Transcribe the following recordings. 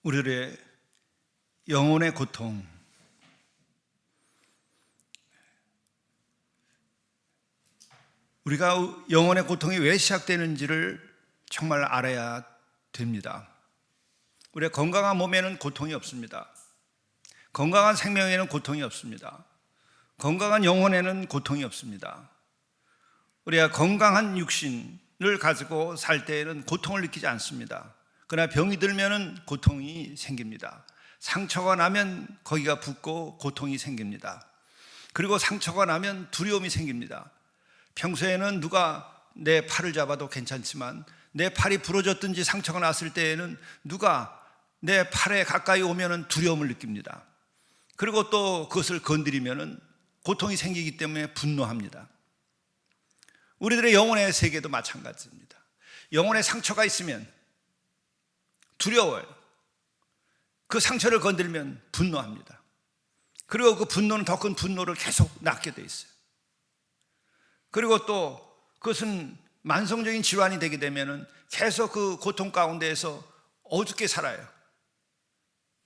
우리들의 영혼의 고통, 우리가 영혼의 고통이 왜 시작되는지를 정말 알아야 됩니다. 우리의 건강한 몸에는 고통이 없습니다. 건강한 생명에는 고통이 없습니다. 건강한 영혼에는 고통이 없습니다. 우리가 건강한 육신을 가지고 살 때에는 고통을 느끼지 않습니다. 그러나 병이 들면 고통이 생깁니다. 상처가 나면 거기가 붓고 고통이 생깁니다. 그리고 상처가 나면 두려움이 생깁니다. 평소에는 누가 내 팔을 잡아도 괜찮지만 내 팔이 부러졌든지 상처가 났을 때에는 누가 내 팔에 가까이 오면 두려움을 느낍니다. 그리고 또 그것을 건드리면 고통이 생기기 때문에 분노합니다. 우리들의 영혼의 세계도 마찬가지입니다. 영혼에 상처가 있으면 두려워요. 그 상처를 건들면 분노합니다. 그리고 그 분노는 더 큰 분노를 계속 낳게 돼 있어요. 그리고 또 그것은 만성적인 질환이 되게 되면 계속 그 고통 가운데에서 어둡게 살아요.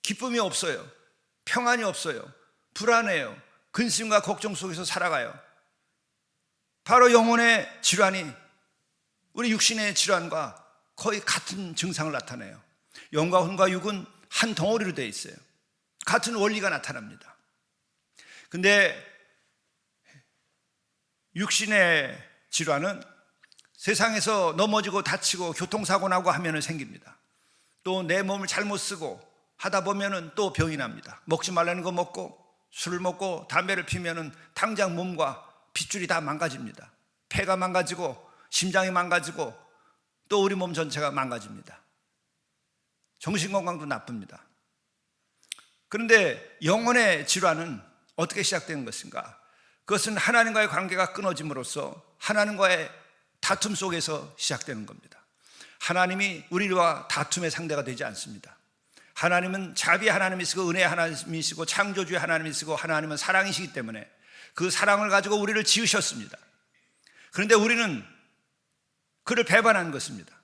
기쁨이 없어요. 평안이 없어요. 불안해요. 근심과 걱정 속에서 살아가요. 바로 영혼의 질환이 우리 육신의 질환과 거의 같은 증상을 나타내요. 영과 혼과 육은 한 덩어리로 되어 있어요. 같은 원리가 나타납니다. 근데 육신의 질환은 세상에서 넘어지고 다치고 교통사고 나고 하면 생깁니다. 또 내 몸을 잘못 쓰고 하다 보면 또 병이 납니다. 먹지 말라는 거 먹고 술을 먹고 담배를 피면 당장 몸과 핏줄이 다 망가집니다. 폐가 망가지고 심장이 망가지고 또 우리 몸 전체가 망가집니다. 정신건강도 나쁩니다. 그런데 영혼의 질환은 어떻게 시작되는 것인가? 그것은 하나님과의 관계가 끊어짐으로써 하나님과의 다툼 속에서 시작되는 겁니다. 하나님이 우리와 다툼의 상대가 되지 않습니다. 하나님은 자비의 하나님이시고 은혜의 하나님이시고 창조주의 하나님이시고 하나님은 사랑이시기 때문에 그 사랑을 가지고 우리를 지으셨습니다. 그런데 우리는 그를 배반한 것입니다.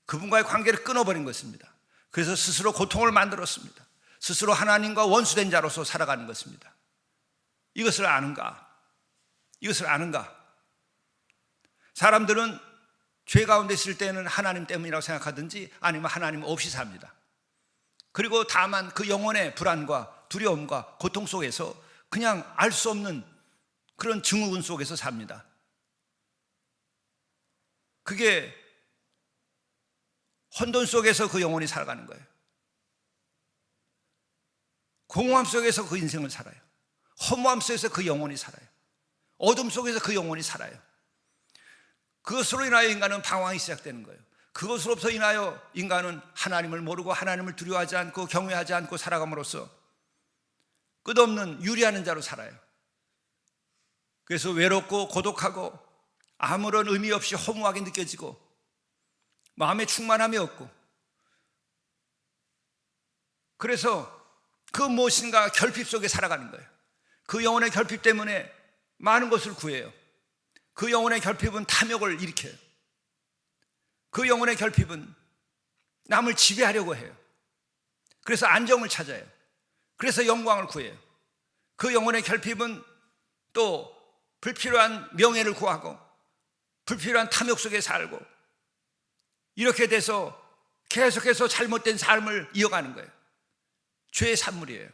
그분과의 관계를 끊어버린 것입니다. 그래서 스스로 고통을 만들었습니다. 스스로 하나님과 원수된 자로서 살아가는 것입니다. 이것을 아는가? 이것을 아는가? 사람들은 죄 가운데 있을 때는 하나님 때문이라고 생각하든지 아니면 하나님 없이 삽니다. 그리고 다만 그 영혼의 불안과 두려움과 고통 속에서 그냥 알 수 없는 그런 증후군 속에서 삽니다. 그게 혼돈 속에서 그 영혼이 살아가는 거예요. 공허함 속에서 그 인생을 살아요. 허무함 속에서 그 영혼이 살아요. 어둠 속에서 그 영혼이 살아요. 그것으로 인하여 인간은 방황이 시작되는 거예요. 그것으로부터 인하여 인간은 하나님을 모르고 하나님을 두려워하지 않고 경외하지 않고 살아감으로써 끝없는 유리하는 자로 살아요. 그래서 외롭고 고독하고 아무런 의미 없이 허무하게 느껴지고 마음에 충만함이 없고, 그래서 그 무엇인가 결핍 속에 살아가는 거예요. 그 영혼의 결핍 때문에 많은 것을 구해요. 그 영혼의 결핍은 탐욕을 일으켜요. 그 영혼의 결핍은 남을 지배하려고 해요. 그래서 안정을 찾아요. 그래서 영광을 구해요. 그 영혼의 결핍은 또 불필요한 명예를 구하고 불필요한 탐욕 속에 살고, 이렇게 돼서 계속해서 잘못된 삶을 이어가는 거예요. 죄의 산물이에요.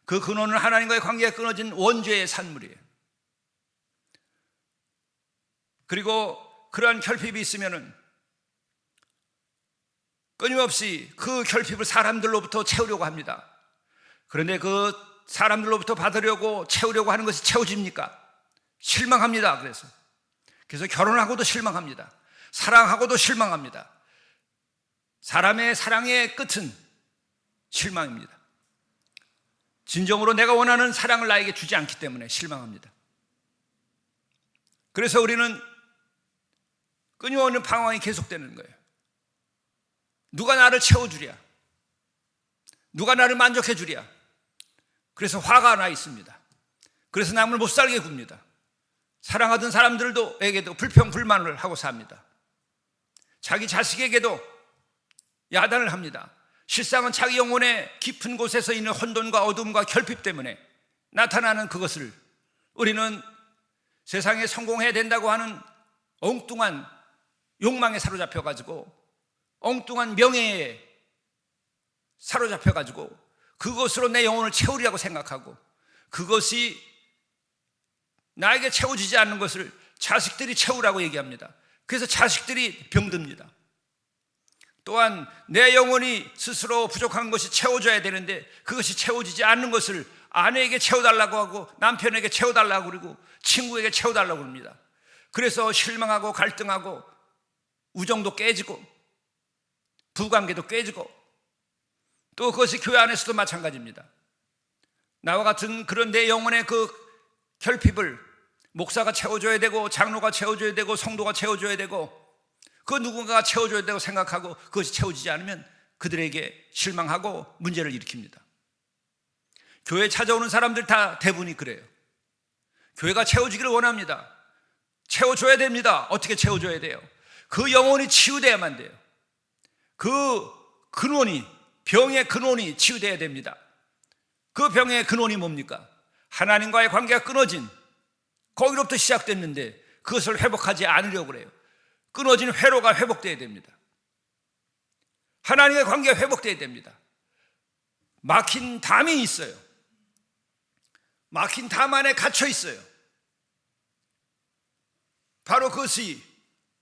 그 근원은 하나님과의 관계가 끊어진 원죄의 산물이에요. 그리고 그러한 결핍이 있으면은 끊임없이 그 결핍을 사람들로부터 채우려고 합니다. 그런데 그 사람들로부터 받으려고 채우려고 하는 것이 채워집니까? 실망합니다. 그래서 결혼하고도 실망합니다. 사랑하고도 실망합니다. 사람의 사랑의 끝은 실망입니다. 진정으로 내가 원하는 사랑을 나에게 주지 않기 때문에 실망합니다. 그래서 우리는 끊임없는 방황이 계속되는 거예요. 누가 나를 채워주랴? 누가 나를 만족해 주랴? 그래서 화가 나 있습니다. 그래서 남을 못 살게 굽니다. 사랑하던 사람들에게도 불평 불만을 하고 삽니다. 자기 자식에게도 야단을 합니다. 실상은 자기 영혼의 깊은 곳에서 있는 혼돈과 어둠과 결핍 때문에 나타나는 그것을 우리는 세상에 성공해야 된다고 하는 엉뚱한 욕망에 사로잡혀가지고, 엉뚱한 명예에 사로잡혀가지고 그것으로 내 영혼을 채우리라고 생각하고, 그것이 나에게 채워지지 않는 것을 자식들이 채우라고 얘기합니다. 그래서 자식들이 병듭니다. 또한 내 영혼이 스스로 부족한 것이 채워져야 되는데 그것이 채워지지 않는 것을 아내에게 채워달라고 하고, 남편에게 채워달라고 그러고, 친구에게 채워달라고 합니다. 그래서 실망하고 갈등하고 우정도 깨지고 부관계도 깨지고, 또 그것이 교회 안에서도 마찬가지입니다. 나와 같은 그런 내 영혼의 그 결핍을 목사가 채워줘야 되고, 장로가 채워줘야 되고, 성도가 채워줘야 되고, 그 누군가가 채워줘야 되고 생각하고 그것이 채워지지 않으면 그들에게 실망하고 문제를 일으킵니다. 교회에 찾아오는 사람들 다 대부분이 그래요. 교회가 채워지기를 원합니다. 채워줘야 됩니다. 어떻게 채워줘야 돼요? 그 영혼이 치유돼야만 돼요. 그 근원이, 병의 근원이 치유돼야 됩니다. 그 병의 근원이 뭡니까? 하나님과의 관계가 끊어진, 거기로부터 시작됐는데 그것을 회복하지 않으려고 그래요. 끊어진 회로가 회복돼야 됩니다. 하나님의 관계가 회복돼야 됩니다. 막힌 담이 있어요. 막힌 담 안에 갇혀 있어요. 바로 그것이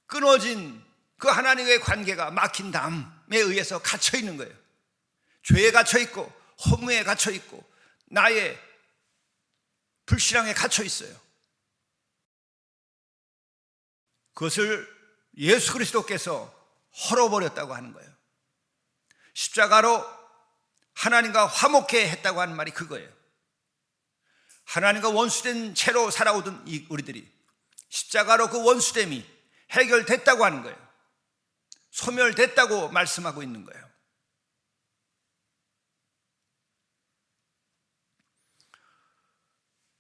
끊어진 그 하나님과의 관계가 막힌 담에 의해서 갇혀 있는 거예요. 죄에 갇혀 있고, 허무에 갇혀 있고, 나의 불신앙에 갇혀 있어요. 그것을 예수 그리스도께서 헐어버렸다고 하는 거예요. 십자가로 하나님과 화목해 했다고 하는 말이 그거예요. 하나님과 원수된 채로 살아오던 우리들이 십자가로 그 원수됨이 해결됐다고 하는 거예요. 소멸됐다고 말씀하고 있는 거예요.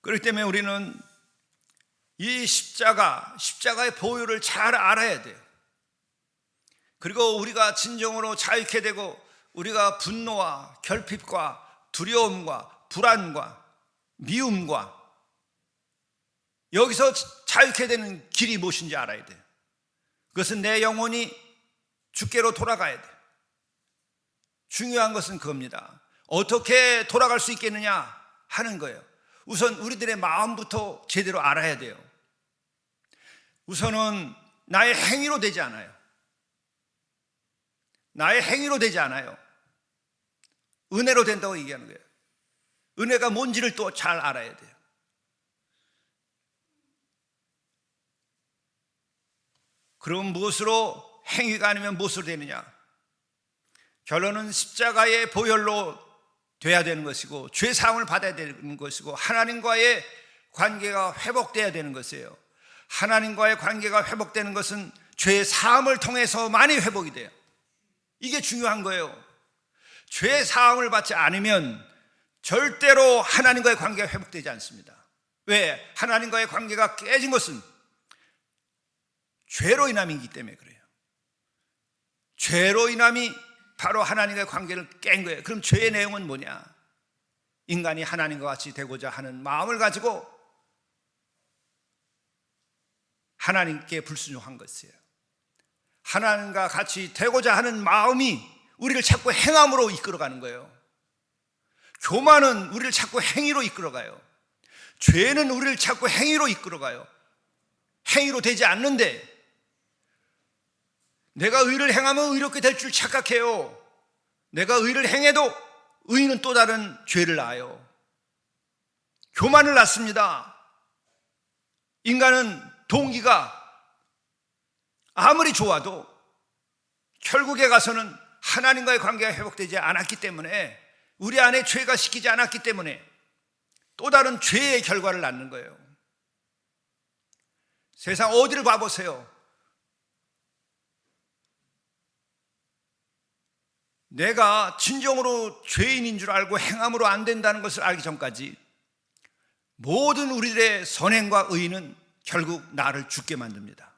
그렇기 때문에 우리는 이 십자가의 보혈을 잘 알아야 돼요. 그리고 우리가 진정으로 자유케 되고, 우리가 분노와 결핍과 두려움과 불안과 미움과 여기서 자유케 되는 길이 무엇인지 알아야 돼요. 그것은 내 영혼이 주께로 돌아가야 돼요. 중요한 것은 그겁니다. 어떻게 돌아갈 수 있겠느냐 하는 거예요. 우선 우리들의 마음부터 제대로 알아야 돼요. 우선은 나의 행위로 되지 않아요. 나의 행위로 되지 않아요. 은혜로 된다고 얘기하는 거예요. 은혜가 뭔지를 또 잘 알아야 돼요. 그럼 무엇으로, 행위가 아니면 무엇으로 되느냐? 결론은 십자가의 보혈로 돼야 되는 것이고, 죄 사함을 받아야 되는 것이고, 하나님과의 관계가 회복돼야 되는 것이에요. 하나님과의 관계가 회복되는 것은 죄 사함을 통해서만이 회복이 돼요. 이게 중요한 거예요. 죄 사함을 받지 않으면 절대로 하나님과의 관계가 회복되지 않습니다. 왜? 하나님과의 관계가 깨진 것은 죄로 인함이기 때문에 그래요. 죄로 인함이 바로 하나님과의 관계를 깬 거예요. 그럼 죄의 내용은 뭐냐? 인간이 하나님과 같이 되고자 하는 마음을 가지고 하나님께 불순종한 것이에요. 하나님과 같이 되고자 하는 마음이 우리를 자꾸 행함으로 이끌어가는 거예요. 교만은 우리를 자꾸 행위로 이끌어가요. 죄는 우리를 자꾸 행위로 이끌어가요. 행위로 되지 않는데, 내가 의를 행하면 의롭게 될 줄 착각해요. 내가 의를 행해도 의는 또 다른 죄를 낳아요. 교만을 낳습니다. 인간은 동기가 아무리 좋아도 결국에 가서는 하나님과의 관계가 회복되지 않았기 때문에, 우리 안에 죄가 씻기지 않았기 때문에 또 다른 죄의 결과를 낳는 거예요. 세상 어디를 봐보세요. 내가 진정으로 죄인인 줄 알고 행함으로 안 된다는 것을 알기 전까지 모든 우리들의 선행과 의는 결국 나를 죽게 만듭니다.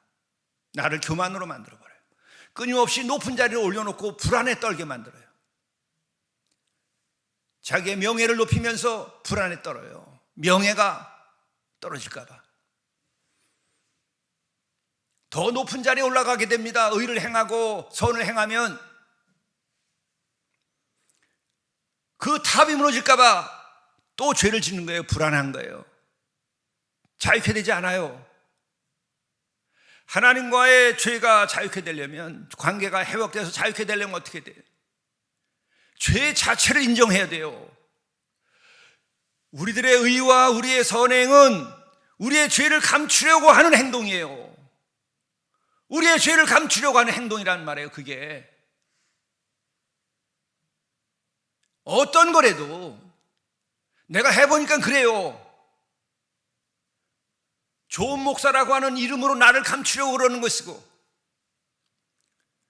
나를 교만으로 만들어버려요. 끊임없이 높은 자리를 올려놓고 불안에 떨게 만들어요. 자기의 명예를 높이면서 불안에 떨어요. 명예가 떨어질까 봐. 더 높은 자리에 올라가게 됩니다. 의를 행하고 선을 행하면 그 탑이 무너질까 봐 또 죄를 짓는 거예요. 불안한 거예요. 자유케 되지 않아요. 하나님과의 죄가 자유케 되려면, 관계가 회복돼서 자유케 되려면 어떻게 돼요? 죄 자체를 인정해야 돼요. 우리들의 의와 우리의 선행은 우리의 죄를 감추려고 하는 행동이에요. 우리의 죄를 감추려고 하는 행동이란 말이에요. 그게 어떤 거래도 내가 해보니까 그래요. 좋은 목사라고 하는 이름으로 나를 감추려고 그러는 것이고,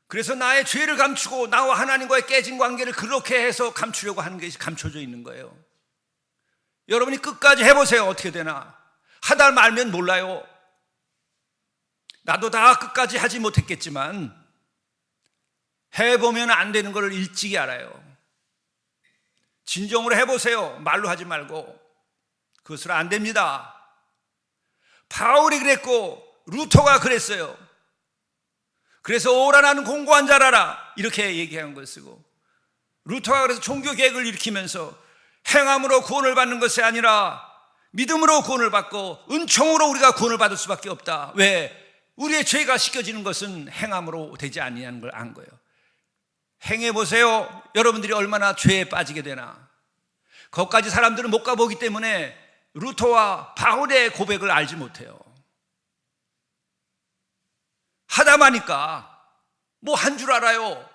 그래서 나의 죄를 감추고 나와 하나님과의 깨진 관계를 그렇게 해서 감추려고 하는 것이 감춰져 있는 거예요. 여러분이 끝까지 해보세요. 어떻게 되나. 하다 말면 몰라요. 나도 다 끝까지 하지 못했겠지만 해보면 안 되는 걸 일찍이 알아요. 진정으로 해보세요. 말로 하지 말고. 그것으로 안 됩니다. 바울이 그랬고 루터가 그랬어요. 그래서 오라 나는 공고한 자라라 이렇게 얘기한 것이고, 루터가 그래서 종교개혁을 일으키면서 행함으로 구원을 받는 것이 아니라 믿음으로 구원을 받고 은총으로 우리가 구원을 받을 수밖에 없다. 왜? 우리의 죄가 씻겨지는 것은 행함으로 되지 아니하는 걸 안 거예요. 행해보세요. 여러분들이 얼마나 죄에 빠지게 되나. 거기까지 사람들은 못 가보기 때문에 루터와 바울의 고백을 알지 못해요. 하다 마니까 뭐 한 줄 알아요.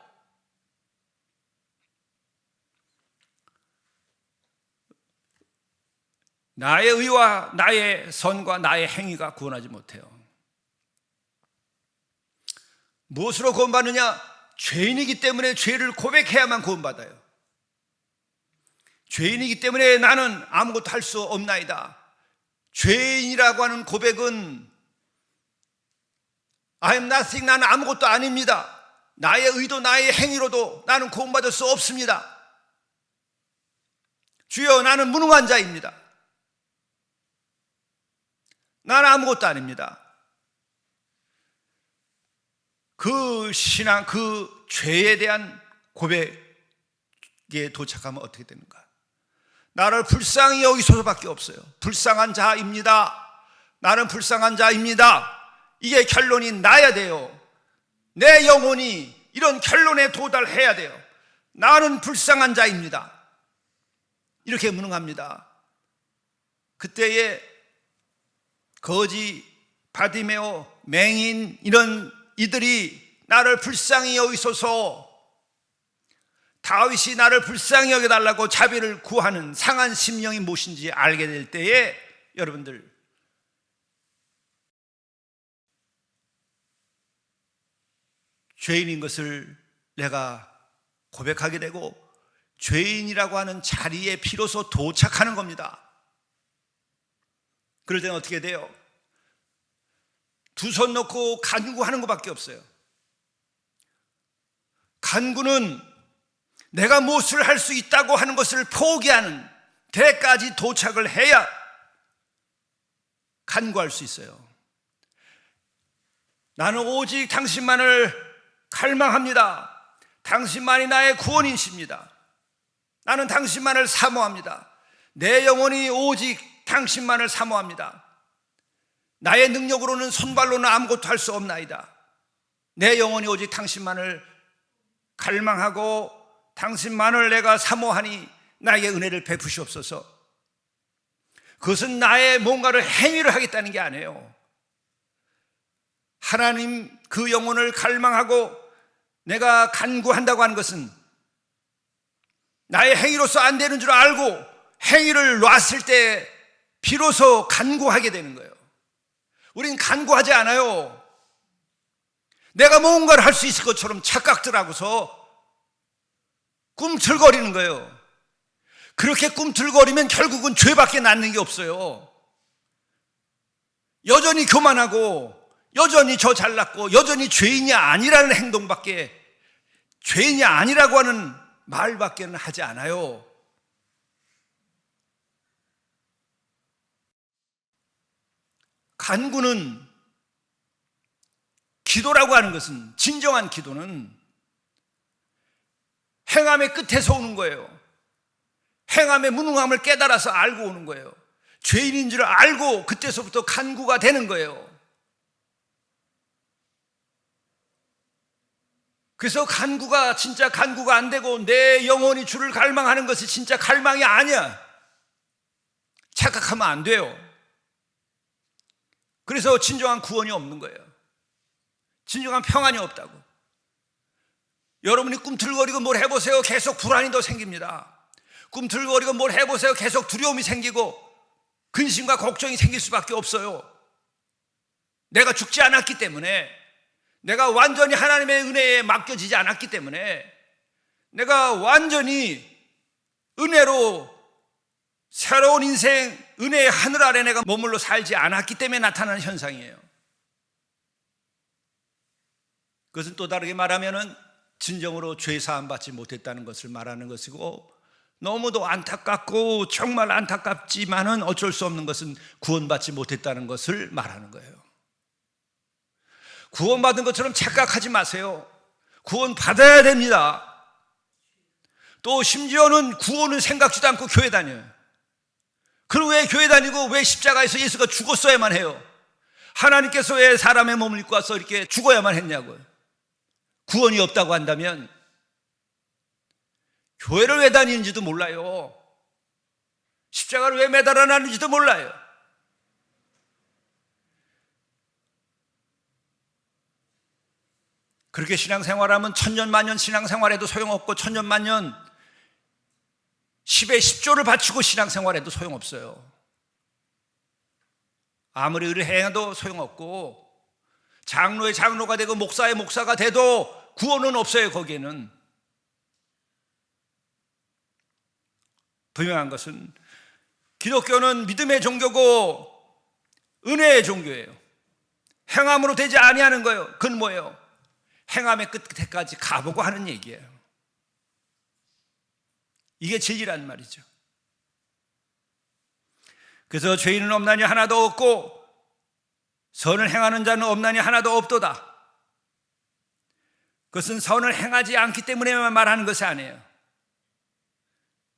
나의 의와 나의 선과 나의 행위가 구원하지 못해요. 무엇으로 구원받느냐? 죄인이기 때문에 죄를 고백해야만 구원받아요. 죄인이기 때문에 나는 아무것도 할 수 없나이다. 죄인이라고 하는 고백은 I am nothing, 나는 아무것도 아닙니다. 나의 의도 나의 행위로도 나는 구원받을 수 없습니다. 주여, 나는 무능한 자입니다. 나는 아무것도 아닙니다. 그 신앙, 그 죄에 대한 고백에 도착하면 어떻게 되는가? 나를 불쌍히 여기소서밖에 없어요. 불쌍한 자입니다. 나는 불쌍한 자입니다. 이게 결론이 나야 돼요. 내 영혼이 이런 결론에 도달해야 돼요. 나는 불쌍한 자입니다. 이렇게 무능합니다. 그때에 거지, 바디메오, 맹인 이런 이들이 나를 불쌍히 여기소서, 다윗이 나를 불쌍히 여겨달라고 자비를 구하는 상한 심령이 무엇인지 알게 될 때에 여러분들 죄인인 것을 내가 고백하게 되고 죄인이라고 하는 자리에 비로소 도착하는 겁니다. 그럴 때는 어떻게 돼요? 두 손 놓고 간구하는 것밖에 없어요. 간구는 내가 무엇을 할 수 있다고 하는 것을 포기하는 데까지 도착을 해야 간구할 수 있어요. 나는 오직 당신만을 갈망합니다. 당신만이 나의 구원이십니다. 나는 당신만을 사모합니다. 내 영혼이 오직 당신만을 사모합니다. 나의 능력으로는 손발로는 아무것도 할 수 없나이다. 내 영혼이 오직 당신만을 갈망하고 당신만을 내가 사모하니 나에게 은혜를 베푸시옵소서. 그것은 나의 뭔가를 행위를 하겠다는 게 아니에요. 하나님 그 영혼을 갈망하고 내가 간구한다고 하는 것은 나의 행위로서 안 되는 줄 알고 행위를 놨을 때 비로소 간구하게 되는 거예요. 우린 간구하지 않아요. 내가 뭔가를 할 수 있을 것처럼 착각들 하고서 꿈틀거리는 거예요. 그렇게 꿈틀거리면 결국은 죄밖에 남는 게 없어요. 여전히 교만하고 여전히 저 잘났고 여전히 죄인이 아니라는 행동밖에, 죄인이 아니라고 하는 말밖에는 하지 않아요. 간구는, 기도라고 하는 것은, 진정한 기도는 행함의 끝에서 오는 거예요. 행함의 무능함을 깨달아서 알고 오는 거예요. 죄인인 줄 알고 그때서부터 간구가 되는 거예요. 그래서 간구가 진짜 간구가 안 되고 내 영혼이 주를 갈망하는 것이 진짜 갈망이 아니야. 착각하면 안 돼요. 그래서 진정한 구원이 없는 거예요. 진정한 평안이 없다고. 여러분이 꿈틀거리고 뭘 해보세요. 계속 불안이 더 생깁니다. 꿈틀거리고 뭘 해보세요. 계속 두려움이 생기고 근심과 걱정이 생길 수밖에 없어요. 내가 죽지 않았기 때문에, 내가 완전히 하나님의 은혜에 맡겨지지 않았기 때문에, 내가 완전히 은혜로 새로운 인생, 은혜의 하늘 아래 내가 머물러 살지 않았기 때문에 나타나는 현상이에요. 그것은 또 다르게 말하면은 진정으로 죄 사함 받지 못했다는 것을 말하는 것이고, 너무도 안타깝고 정말 안타깝지만은 어쩔 수 없는 것은 구원받지 못했다는 것을 말하는 거예요. 구원받은 것처럼 착각하지 마세요. 구원받아야 됩니다. 또 심지어는 구원은 생각지도 않고 교회 다녀요. 그리고 왜 교회 다니고 왜 십자가에서 예수가 죽었어야만 해요? 하나님께서 왜 사람의 몸을 입고 와서 이렇게 죽어야만 했냐고요. 구원이 없다고 한다면 교회를 왜 다니는지도 몰라요. 십자가를 왜 매달아 놨는지도 몰라요. 그렇게 신앙생활하면 천년만년 신앙생활해도 소용없고, 천년만년 10에 10조를 바치고 신앙생활해도 소용없어요. 아무리 의뢰해도 소용없고, 장로의 장로가 되고 목사의 목사가 돼도 구원은 없어요. 거기에는. 분명한 것은 기독교는 믿음의 종교고 은혜의 종교예요. 행함으로 되지 아니하는 거예요. 그건 뭐예요? 행함의 끝에까지 가보고 하는 얘기예요. 이게 진리란 말이죠. 그래서 죄인은 없나니 하나도 없고 선을 행하는 자는 없나니 하나도 없도다. 그것은 선을 행하지 않기 때문에만 말하는 것이 아니에요.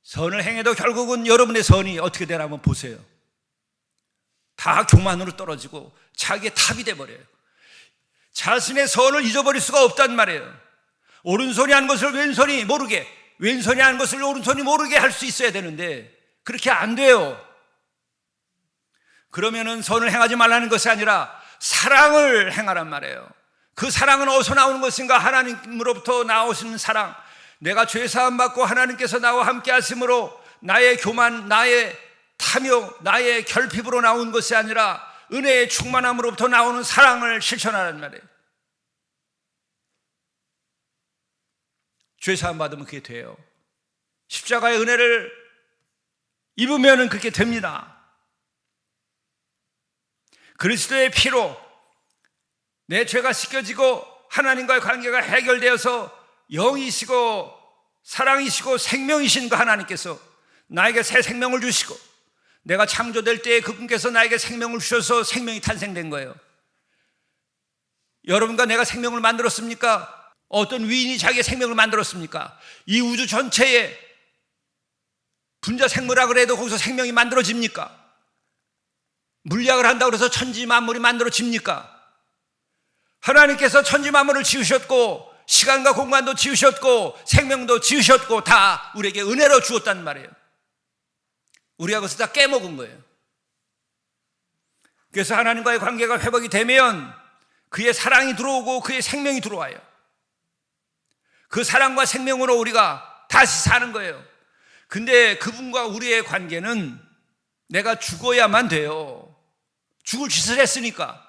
선을 행해도 결국은 여러분의 선이 어떻게 되나 한번 보세요. 다 교만으로 떨어지고 자기의 탑이 돼버려요. 자신의 선을 잊어버릴 수가 없단 말이에요. 오른손이 한 것을 왼손이 모르게, 왼손이 한 것을 오른손이 모르게 할 수 있어야 되는데 그렇게 안 돼요. 그러면은 선을 행하지 말라는 것이 아니라 사랑을 행하란 말이에요. 그 사랑은 어디서 나오는 것인가? 하나님으로부터 나오시는 사랑. 내가 죄사함 받고 하나님께서 나와 함께 하심으로 나의 교만, 나의 탐욕, 나의 결핍으로 나온 것이 아니라 은혜의 충만함으로부터 나오는 사랑을 실천하란 말이에요. 죄사함 받으면 그게 돼요. 십자가의 은혜를 입으면 그렇게 됩니다. 그리스도의 피로 내 죄가 씻겨지고 하나님과의 관계가 해결되어서 영이시고 사랑이시고 생명이신 그 하나님께서 나에게 새 생명을 주시고, 내가 창조될 때에 그분께서 나에게 생명을 주셔서 생명이 탄생된 거예요. 여러분과 내가 생명을 만들었습니까? 어떤 위인이 자기의 생명을 만들었습니까? 이 우주 전체에 분자 생물학을 해도 거기서 생명이 만들어집니까? 물리학을 한다고 해서 천지 만물이 만들어집니까? 하나님께서 천지 만물을 지으셨고 시간과 공간도 지으셨고 생명도 지으셨고 다 우리에게 은혜로 주었단 말이에요. 우리가 그것을 다 깨먹은 거예요. 그래서 하나님과의 관계가 회복이 되면 그의 사랑이 들어오고 그의 생명이 들어와요. 그 사랑과 생명으로 우리가 다시 사는 거예요. 근데 그분과 우리의 관계는 내가 죽어야만 돼요. 죽을 짓을 했으니까.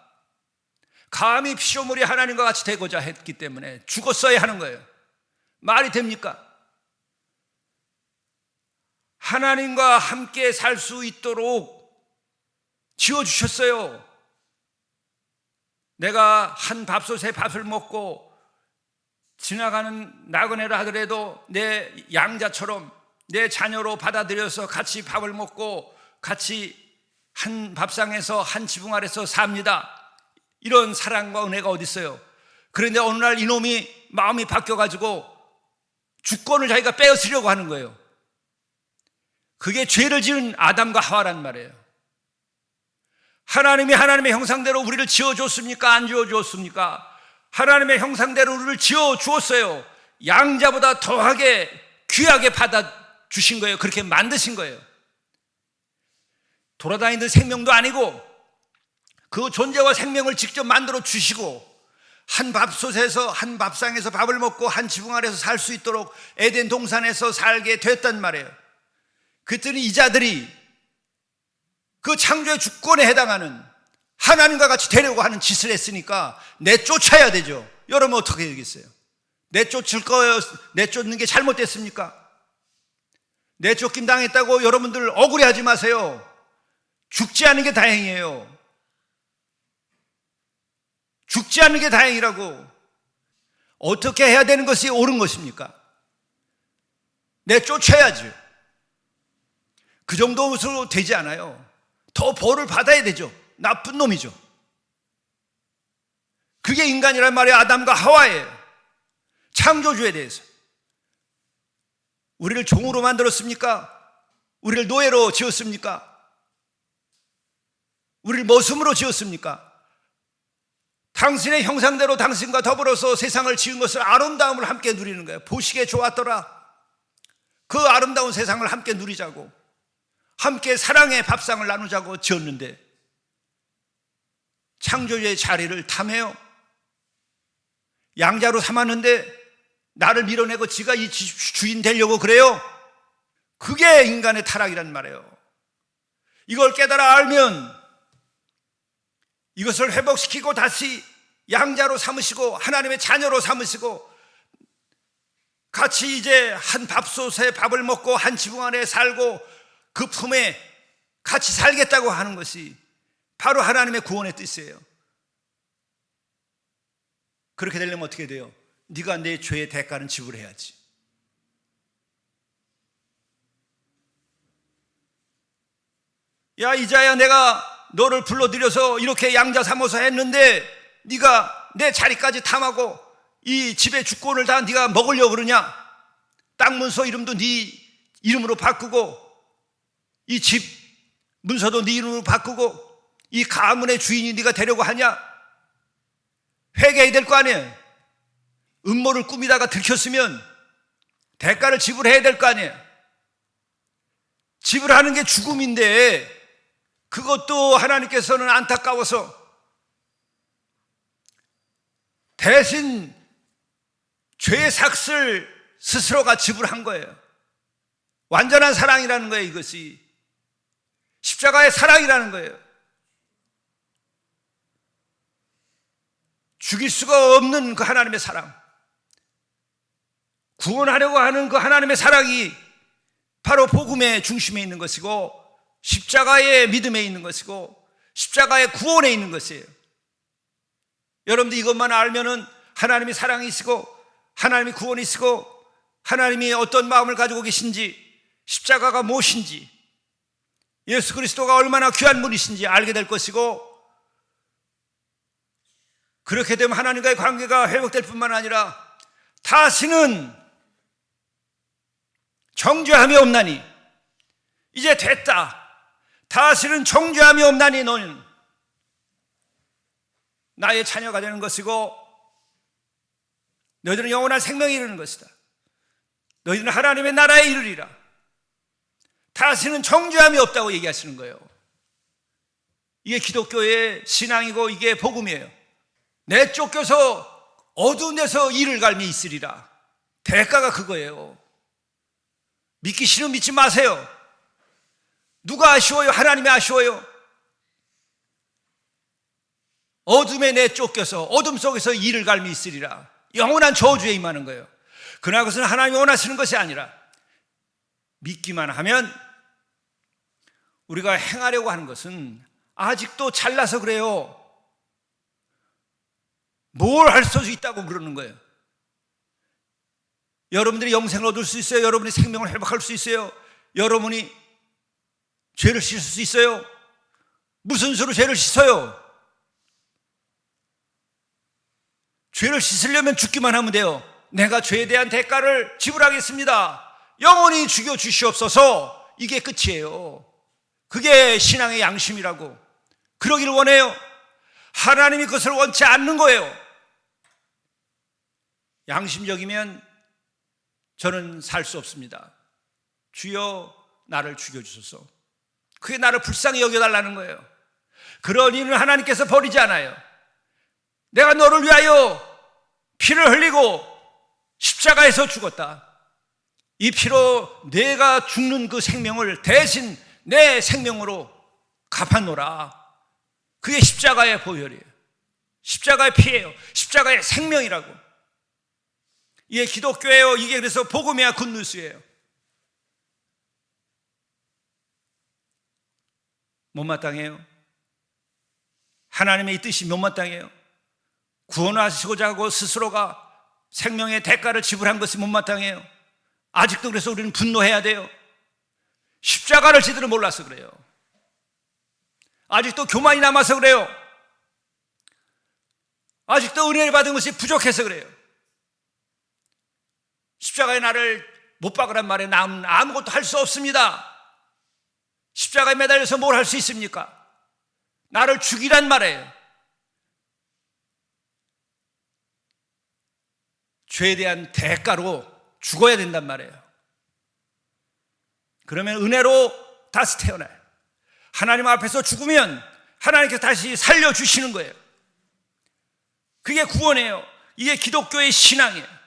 감히 피조물이 하나님과 같이 되고자 했기 때문에 죽었어야 하는 거예요. 말이 됩니까? 하나님과 함께 살 수 있도록 지어주셨어요. 내가 한 밥솥에 밥을 먹고 지나가는 나그네를 하더라도 내 양자처럼 내 자녀로 받아들여서 같이 밥을 먹고 같이 한 밥상에서 한 지붕 아래서 삽니다. 이런 사랑과 은혜가 어디 있어요? 그런데 어느 날 이놈이 마음이 바뀌어가지고 주권을 자기가 빼앗으려고 하는 거예요. 그게 죄를 지은 아담과 하와란 말이에요. 하나님이 하나님의 형상대로 우리를 지어줬습니까? 안 지어줬습니까? 하나님의 형상대로 우리를 지어주었어요. 양자보다 더하게 귀하게 받아주신 거예요. 그렇게 만드신 거예요. 돌아다니는 생명도 아니고 그 존재와 생명을 직접 만들어 주시고 한 밥솥에서 한 밥상에서 밥을 먹고 한 지붕 아래서 살 수 있도록 에덴 동산에서 살게 됐단 말이에요. 그랬더니 이 자들이 그 창조의 주권에 해당하는 하나님과 같이 되려고 하는 짓을 했으니까 내쫓아야 되죠. 여러분 어떻게 되겠어요? 내쫓는 게 잘못됐습니까? 내쫓김 당했다고 여러분들 억울해하지 마세요. 죽지 않은 게 다행이에요. 죽지 않는 게 다행이라고. 어떻게 해야 되는 것이 옳은 것입니까? 내쫓아야죠. 그 정도로 되지 않아요. 더 벌을 받아야 되죠. 나쁜 놈이죠. 그게 인간이란 말이에요. 아담과 하와예요. 창조주에 대해서. 우리를 종으로 만들었습니까? 우리를 노예로 지었습니까? 우리를 머슴으로 지었습니까? 당신의 형상대로 당신과 더불어서 세상을 지은 것을 아름다움을 함께 누리는 거예요. 보시기에 좋았더라. 그 아름다운 세상을 함께 누리자고, 함께 사랑의 밥상을 나누자고 지었는데 창조주의 자리를 탐해요. 양자로 삼았는데 나를 밀어내고 지가 이 주인 되려고 그래요. 그게 인간의 타락이란 말이에요. 이걸 깨달아 알면 이것을 회복시키고 다시 양자로 삼으시고 하나님의 자녀로 삼으시고 같이 이제 한 밥솥에 밥을 먹고 한 지붕 안에 살고 그 품에 같이 살겠다고 하는 것이 바로 하나님의 구원의 뜻이에요. 그렇게 되려면 어떻게 돼요? 네가 내 죄의 대가는 지불해야지. 야 이자야, 내가 너를 불러들여서 이렇게 양자 삼아서 했는데 네가 내 자리까지 탐하고 이 집의 주권을 다 네가 먹으려고 그러냐? 땅 문서 이름도 네 이름으로 바꾸고 이 집 문서도 네 이름으로 바꾸고 이 가문의 주인이 네가 되려고 하냐? 회개해야 될 거 아니에요. 음모를 꾸미다가 들켰으면 대가를 지불해야 될 거 아니에요. 지불하는 게 죽음인데 그것도 하나님께서는 안타까워서 대신 죄의 삭을 스스로가 지불한 거예요. 완전한 사랑이라는 거예요. 이것이 십자가의 사랑이라는 거예요. 죽일 수가 없는 그 하나님의 사랑, 구원하려고 하는 그 하나님의 사랑이 바로 복음의 중심에 있는 것이고 십자가의 믿음에 있는 것이고 십자가의 구원에 있는 것이에요. 여러분들 이것만 알면은 하나님이 사랑이시고 하나님이 구원이시고 하나님이 어떤 마음을 가지고 계신지, 십자가가 무엇인지, 예수 그리스도가 얼마나 귀한 분이신지 알게 될 것이고, 그렇게 되면 하나님과의 관계가 회복될 뿐만 아니라 다시는 정죄함이 없나니, 이제 됐다, 다시는 정죄함이 없나니 너는 나의 자녀가 되는 것이고 너희들은 영원한 생명에 이르는 것이다. 너희들은 하나님의 나라에 이르리라. 다시는 정죄함이 없다고 얘기하시는 거예요. 이게 기독교의 신앙이고 이게 복음이에요. 내쫓겨서 어두운 데서 이를 갈미 있으리라. 대가가 그거예요. 믿기 싫으면 믿지 마세요. 누가 아쉬워요? 하나님이 아쉬워요. 어둠에 내쫓겨서 어둠 속에서 이를 갈미 있으리라. 영원한 저주에 임하는 거예요. 그러나 그것은 하나님이 원하시는 것이 아니라 믿기만 하면, 우리가 행하려고 하는 것은 아직도 잘나서 그래요. 뭘 할 수 있다고 그러는 거예요. 여러분들이 영생을 얻을 수 있어요. 여러분이 생명을 회복할 수 있어요. 여러분이 죄를 씻을 수 있어요. 무슨 수로 죄를 씻어요? 죄를 씻으려면 죽기만 하면 돼요. 내가 죄에 대한 대가를 지불하겠습니다. 영원히 죽여 주시옵소서. 이게 끝이에요. 그게 신앙의 양심이라고. 그러기를 원해요. 하나님이 그것을 원치 않는 거예요. 양심적이면 저는 살 수 없습니다. 주여 나를 죽여주소서. 그게 나를 불쌍히 여겨달라는 거예요. 그런 일은 하나님께서 버리지 않아요. 내가 너를 위하여 피를 흘리고 십자가에서 죽었다. 이 피로 내가 죽는 그 생명을 대신 내 생명으로 갚아놓으라. 그게 십자가의 보혈이에요. 십자가의 피예요. 십자가의 생명이라고. 이게 기독교예요. 이게 그래서 복음이야, 굿뉴스예요. 못마땅해요. 하나님의 이 뜻이 못마땅해요. 구원하시고자 하고 스스로가 생명의 대가를 지불한 것이 못마땅해요. 아직도 그래서 우리는 분노해야 돼요. 십자가를 제대로 몰라서 그래요. 아직도 교만이 남아서 그래요. 아직도 은혜를 받은 것이 부족해서 그래요. 십자가에 나를 못 박으란 말에 남은 아무것도 할 수 없습니다. 십자가에 매달려서 뭘 할 수 있습니까? 나를 죽이란 말이에요. 죄에 대한 대가로 죽어야 된단 말이에요. 그러면 은혜로 다시 태어나요. 하나님 앞에서 죽으면 하나님께서 다시 살려주시는 거예요. 그게 구원이에요. 이게 기독교의 신앙이에요.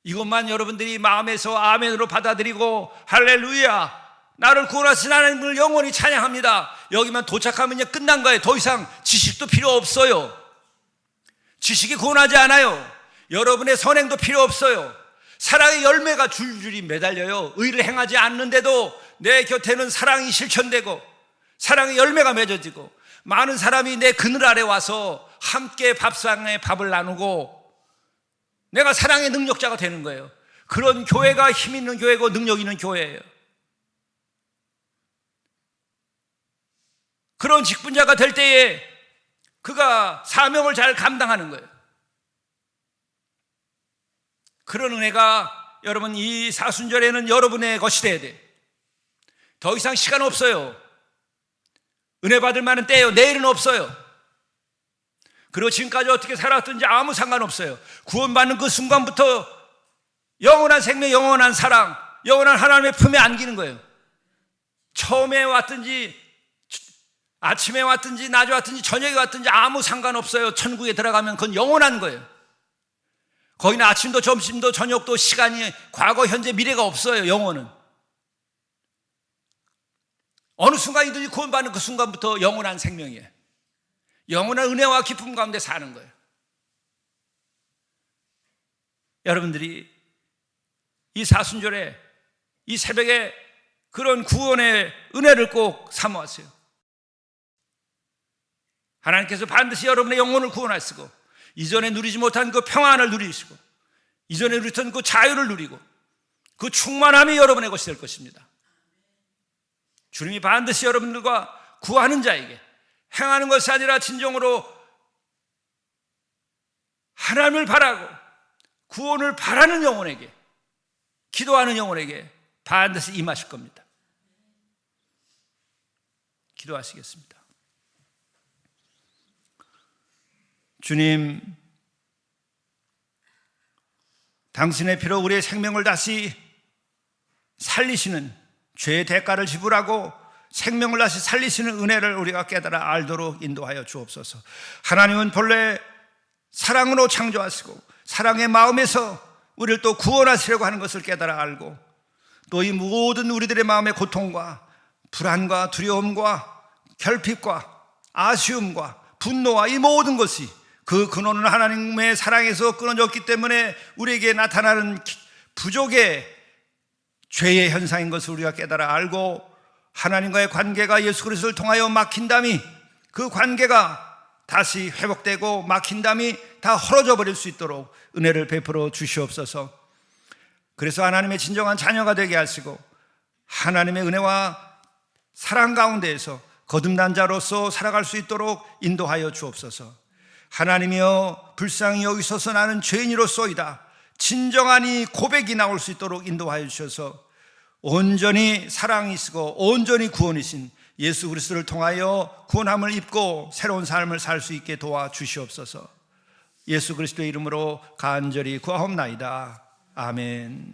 이것만 여러분들이 마음에서 아멘으로 받아들이고 할렐루야, 나를 구원하신 하나님을 영원히 찬양합니다. 여기만 도착하면 이제 끝난 거예요. 더 이상 지식도 필요 없어요. 지식이 구원하지 않아요. 여러분의 선행도 필요 없어요. 사랑의 열매가 줄줄이 매달려요. 의를 행하지 않는데도 내 곁에는 사랑이 실천되고 사랑의 열매가 맺어지고 많은 사람이 내 그늘 아래 와서 함께 밥상에 밥을 나누고 내가 사랑의 능력자가 되는 거예요. 그런 교회가 힘 있는 교회고 능력 있는 교회예요. 그런 직분자가 될 때에 그가 사명을 잘 감당하는 거예요. 그런 은혜가 여러분 이 사순절에는 여러분의 것이 돼야 돼요. 더 이상 시간 없어요. 은혜 받을 만한 때예요. 내일은 없어요. 그리고 지금까지 어떻게 살았든지 아무 상관없어요. 구원받는 그 순간부터 영원한 생명, 영원한 사랑, 영원한 하나님의 품에 안기는 거예요. 처음에 왔든지 아침에 왔든지 낮에 왔든지 저녁에 왔든지 아무 상관없어요. 천국에 들어가면 그건 영원한 거예요. 거기는 아침도 점심도 저녁도 시간이 과거, 현재, 미래가 없어요. 영원은 어느 순간이든지 구원받는 그 순간부터 영원한 생명이에요. 영원한 은혜와 기쁨 가운데 사는 거예요. 여러분들이 이 사순절에 이 새벽에 그런 구원의 은혜를 꼭 사모하세요. 하나님께서 반드시 여러분의 영혼을 구원하시고 이전에 누리지 못한 그 평안을 누리시고 이전에 누렸던 그 자유를 누리고 그 충만함이 여러분의 것이 될 것입니다. 주님이 반드시 여러분들과 구하는 자에게 행하는 것이 아니라 진정으로 하나님을 바라고 구원을 바라는 영혼에게, 기도하는 영혼에게 반드시 임하실 겁니다. 기도하시겠습니다. 주님, 당신의 피로 우리의 생명을 다시 살리시는, 죄의 대가를 지불하고 생명을 다시 살리시는 은혜를 우리가 깨달아 알도록 인도하여 주옵소서. 하나님은 본래 사랑으로 창조하시고 사랑의 마음에서 우리를 또 구원하시려고 하는 것을 깨달아 알고 또 이 모든 우리들의 마음의 고통과 불안과 두려움과 결핍과 아쉬움과 분노와 이 모든 것이 그 근원은 하나님의 사랑에서 끊어졌기 때문에 우리에게 나타나는 부족의 죄의 현상인 것을 우리가 깨달아 알고 하나님과의 관계가 예수 그리스도를 통하여 막힌다면 그 관계가 다시 회복되고 막힌다면 다 헐어져 버릴 수 있도록 은혜를 베풀어 주시옵소서. 그래서 하나님의 진정한 자녀가 되게 하시고 하나님의 은혜와 사랑 가운데에서 거듭난 자로서 살아갈 수 있도록 인도하여 주옵소서. 하나님이여, 불쌍히 여기소서 나는 죄인이로소이다, 진정한 이 고백이 나올 수 있도록 인도하여 주셔서 온전히 사랑이시고 온전히 구원이신 예수 그리스도를 통하여 구원함을 입고 새로운 삶을 살 수 있게 도와주시옵소서. 예수 그리스도의 이름으로 간절히 구하옵나이다. 아멘.